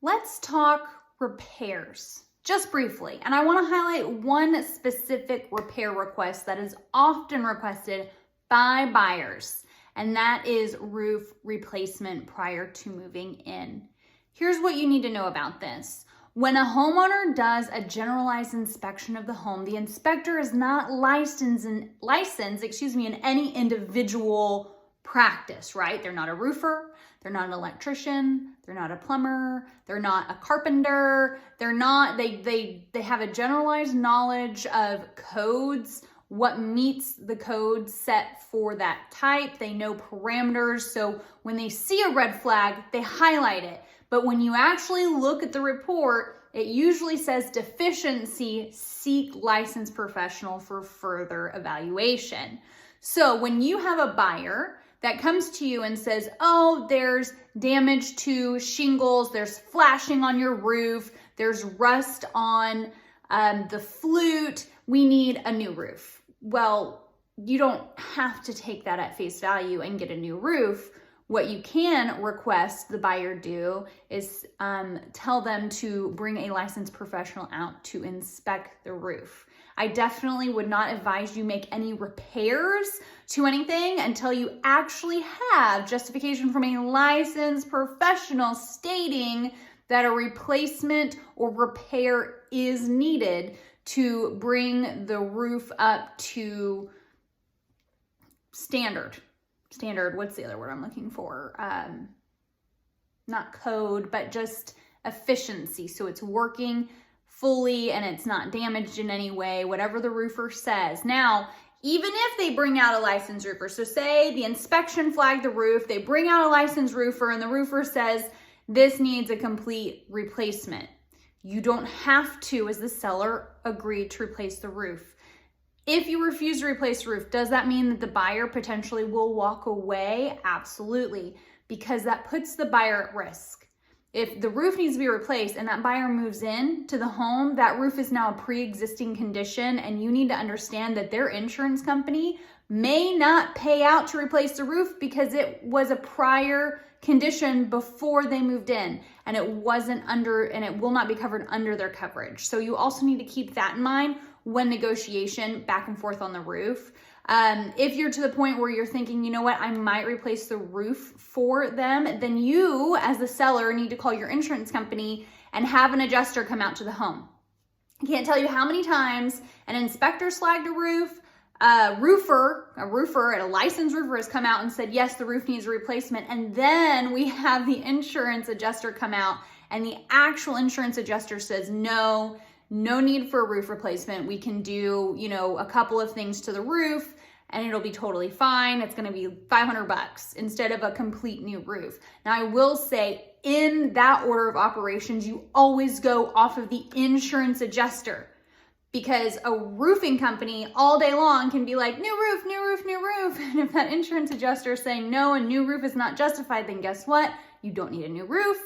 Let's talk repairs, just briefly. And I want to highlight one specific repair request that is often requested by buyers, and that is roof replacement prior to moving in. Here's what you need to know about this. When a homeowner does a generalized inspection of the home, the inspector is not licensed in any individual practice, right? They're not a roofer, they're not an electrician, they're not a plumber, they're not a carpenter, they have a generalized knowledge of codes, what meets the code set for that type. They know parameters, so when they see a red flag, they highlight it. But when you actually look at the report, it usually says deficiency, seek licensed professional for further evaluation. So when you have a buyer that comes to you and says, oh, there's damage to shingles, there's flashing on your roof, there's rust on the flute, we need a new roof. Well, you don't have to take that at face value and get a new roof. What you can request the buyer do is tell them to bring a licensed professional out to inspect the roof. I definitely would not advise you make any repairs to anything until you actually have justification from a licensed professional stating that a replacement or repair is needed to bring the roof up to standard, what's the other word I'm looking for? Not code, but just efficiency. So it's working fully and it's not damaged in any way, whatever the roofer says. Now, even if they bring out a licensed roofer, so say the inspection flagged the roof, they bring out a licensed roofer and the roofer says, this needs a complete replacement. You don't have to, as the seller, agree to replace the roof. If you refuse to replace the roof, does that mean that the buyer potentially will walk away? Absolutely, because that puts the buyer at risk. If the roof needs to be replaced and that buyer moves in to the home, that roof is now a pre-existing condition, and you need to understand that their insurance company may not pay out to replace the roof because it was a prior condition before they moved in and it will not be covered under their coverage. So you also need to keep that in mind when negotiation back and forth on the roof. If you're to the point where you're thinking, you know what, I might replace the roof for them, then you as the seller need to call your insurance company and have an adjuster come out to the home. I can't tell you how many times an inspector slagged a roof, a licensed roofer has come out and said, yes, the roof needs a replacement. And then we have the insurance adjuster come out and the actual insurance adjuster says, no need for a roof replacement. We can do, a couple of things to the roof and it'll be totally fine. It's going to be $500 instead of a complete new roof. Now, I will say in that order of operations, you always go off of the insurance adjuster, because a roofing company all day long can be like, new roof, new roof, new roof. And if that insurance adjuster is saying no, a new roof is not justified, then guess what? You don't need a new roof.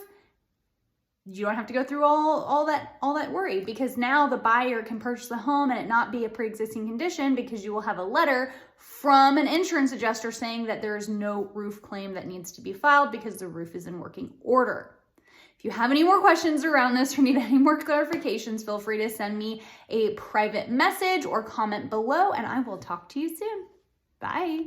You don't have to go through all that worry, because now the buyer can purchase the home and it not be a pre-existing condition, because you will have a letter from an insurance adjuster saying that there is no roof claim that needs to be filed because the roof is in working order. If you have any more questions around this or need any more clarifications, feel free to send me a private message or comment below and I will talk to you soon. Bye.